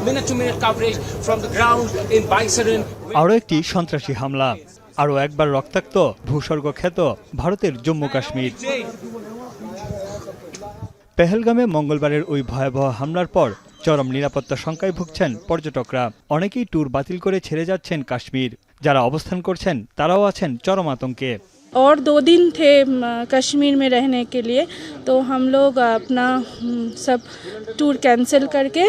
minute-to-minute coverage from the ground in Baisaran. আরও একটি সন্ত্রাসী হামলা, আরও একবার রক্তাক্ত ভূস্বর্গ খ্যাত ভারতের জম্মু কাশ্মীর। পেহেলগামে মঙ্গলবারের ওই ভয়াবহ হামলার পর চরম নিরাপত্তা শঙ্কায় ভুগছেন পর্যটকরা। অনেকেই ট্যুর বাতিল করে ছেড়ে যাচ্ছেন কাশ্মীর। যারা অবস্থান করছেন তারাও আছেন চরম আতঙ্কে। और 2 दिन थे कश्मीर में रहने के लिए, तो हम लोग अपना सब टूर कैंसिल करके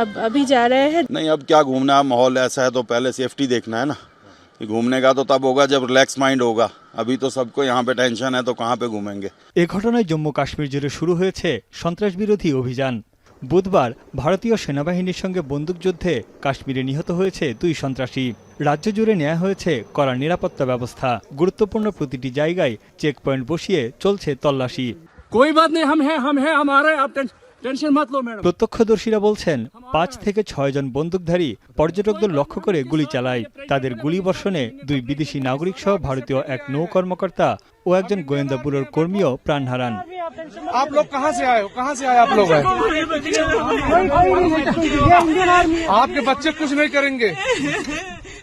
अब अभी जा रहे हैं। नहीं, अब क्या घूमना है, माहौल ऐसा है तो पहले सेफ्टी देखना है ना। घूमने का तो तब होगा जब रिलैक्स माइंड होगा। अभी तो सबको यहाँ पे टेंशन है तो कहाँ पे घूमेंगे। এ ঘটনায় জম্মু কাশ্মীর জুড়ে শুরু হয়েছে সন্ত্রাস বিরোধী অভিযান। বুধবার ভারতীয় সেনাবাহিনীর সঙ্গে বন্দুকযুদ্ধে কাশ্মীরে নিহত হয়েছে 2 সন্ত্রাসী। রাজ্য জুড়ে নেওয়া হয়েছে কড়া নিরাপত্তা ব্যবস্থা। গুরুত্বপূর্ণ প্রতিটি জায়গায় চেকপয়েন্ট বসিয়ে চলছে তল্লাশি। প্রত্যক্ষদর্শীরা বলছেন 5 থেকে 6 জন বন্দুকধারী পর্যটকদের লক্ষ্য করে গুলি চালায়। তাদের গুলিবর্ষণে 2 বিদেশি নাগরিক সহ ভারতীয় এক নৌ কর্মকর্তা ও একজন গোয়েন্দা ব্যুরোর কর্মীও প্রাণ হারান। आप लोग कहाँ से आए हो? कहाँ से आए आप लोग? आपके बच्चे कुछ नहीं करेंगे।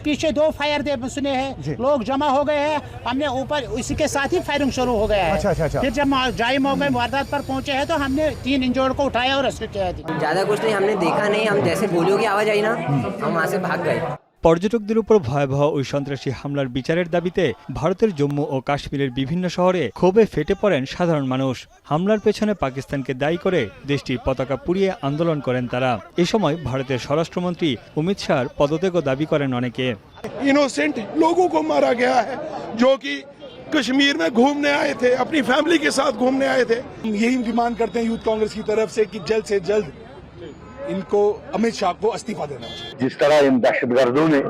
पीछे 2 फायर सुने हैं, लोग जमा हो गए हैं। हमने ऊपर इसी के साथ ही फायरिंग शुरू हो गया है। अच्छा। फिर जब जाए मौके वारदात पर पहुंचे हैं तो हमने 3 इंजर्ड को उठाया और रेस्क्यू किया। ज्यादा कुछ नहीं, हमने देखा नहीं। हम जैसे गोलियों की आवाज आई ना, हम वहाँ से भाग गए। পর্যটকদের উপর ভয়াবহ ওই সন্ত্রাসী হামলার বিচারের দাবিতে ভারতের জম্মু ও কাশ্মীরের বিভিন্ন শহরে ক্ষোভে ফেটে পড়েন সাধারণ মানুষ। হামলার পেছনে পাকিস্তানকে দায়ী করে দেশটির পতাকা পুড়িয়ে আন্দোলন করেন তারা। এ সময় ভারতের স্বরাষ্ট্রমন্ত্রী অমিত শাহর পদত্যাগও দাবি করেন অনেকে। इनोसेंट लोगों को मारा गया है जो कि कश्मीर में घूमने आए थे, अपनी फैमिली के साथ घूमने आए थे। यही डिमांड करते हैं यूथ कांग्रेस की तरफ से कि जल्द से जल्द इनको अमित शाह को इस्तीफा देना चाहिए। जिस तरह इन दहशतगर्दों ने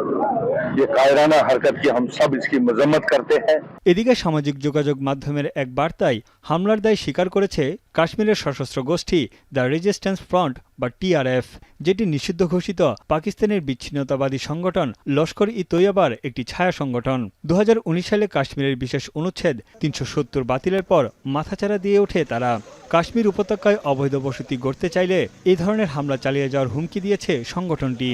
ये कायराना हरकत की, हम सब इसकी मजम्मत करते हैं। এদিকে সামাজিক যোগাযোগ মাধ্যমের এক বার্তায় হামলার দায় স্বীকার করেছে কাশ্মীরের সশস্ত্র গোষ্ঠী দ্য রেজিস্ট্যান্স ফ্রন্ট বা TRF, যেটি নিষিদ্ধ ঘোষিত পাকিস্তানের বিচ্ছিন্নতাবাদী সংগঠন লস্কর-ই-তৈয়বার একটি ছায়া সংগঠন। 2019 সালে কাশ্মীরের বিশেষ অনুচ্ছেদ 370 বাতিলের পর মাথাচাড়া দিয়ে ওঠে তারা। কাশ্মীর উপত্যকায় অবৈধ বসতি গড়তে চাইলে এই ধরনের হামলা চালিয়ে যাওয়ার হুমকি দিয়েছে সংগঠনটি।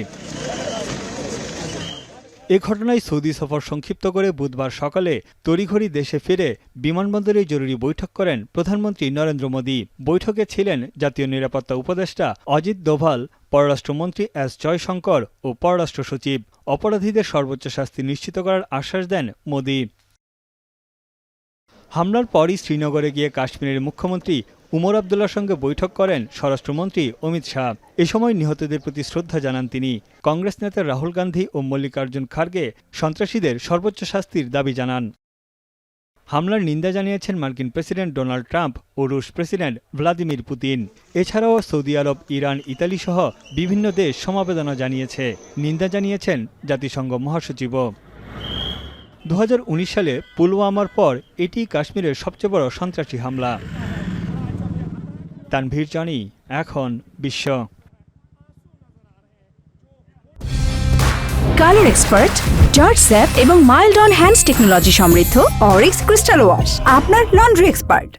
এ ঘটনায় সৌদি সফর সংক্ষিপ্ত করে বুধবার সকালে তড়িঘড়ি দেশে ফিরে বিমানবন্দরে জরুরি বৈঠক করেন প্রধানমন্ত্রী নরেন্দ্র মোদী। বৈঠকে ছিলেন জাতীয় নিরাপত্তা উপদেষ্টা অজিত দোভাল, পররাষ্ট্রমন্ত্রী এস জয়শঙ্কর ও পররাষ্ট্র সচিব। অপরাধীদের সর্বোচ্চ শাস্তি নিশ্চিত করার আশ্বাস দেন মোদী। হামলার পরই শ্রীনগরে গিয়ে কাশ্মীরের মুখ্যমন্ত্রী উমর আবদুল্লার সঙ্গে বৈঠক করেন স্বরাষ্ট্রমন্ত্রী অমিত শাহ। এ সময় নিহতদের প্রতি শ্রদ্ধা জানান তিনি। কংগ্রেস নেতা রাহুল গান্ধী ও মল্লিকার্জুন খার্গে সন্ত্রাসীদের সর্বোচ্চ শাস্তির দাবি জানান। হামলার নিন্দা জানিয়েছেন মার্কিন প্রেসিডেন্ট ডোনাল্ড ট্রাম্প ও রুশ প্রেসিডেন্ট ভ্লাদিমির পুতিন। এছাড়াও সৌদি আরব, ইরান, ইতালি সহ বিভিন্ন দেশ সমবেদনা জানিয়েছে। নিন্দা জানিয়েছেন জাতিসংঘ মহাসচিবও। 2019 সালে পুলওয়ামার পর এটি কাশ্মীরের সবচেয়ে বড় সন্ত্রাসী হামলা। তানভীর জানি, এখন বিশ্ব। কালার এক্সপার্ট, জর্জ স্যাপ এবং মাইল্ড অন হ্যান্ডস টেকনোলজি সমৃদ্ধ অরিক্স ক্রিস্টাল ওয়াশ আপনার লন্ড্রি এক্সপার্ট।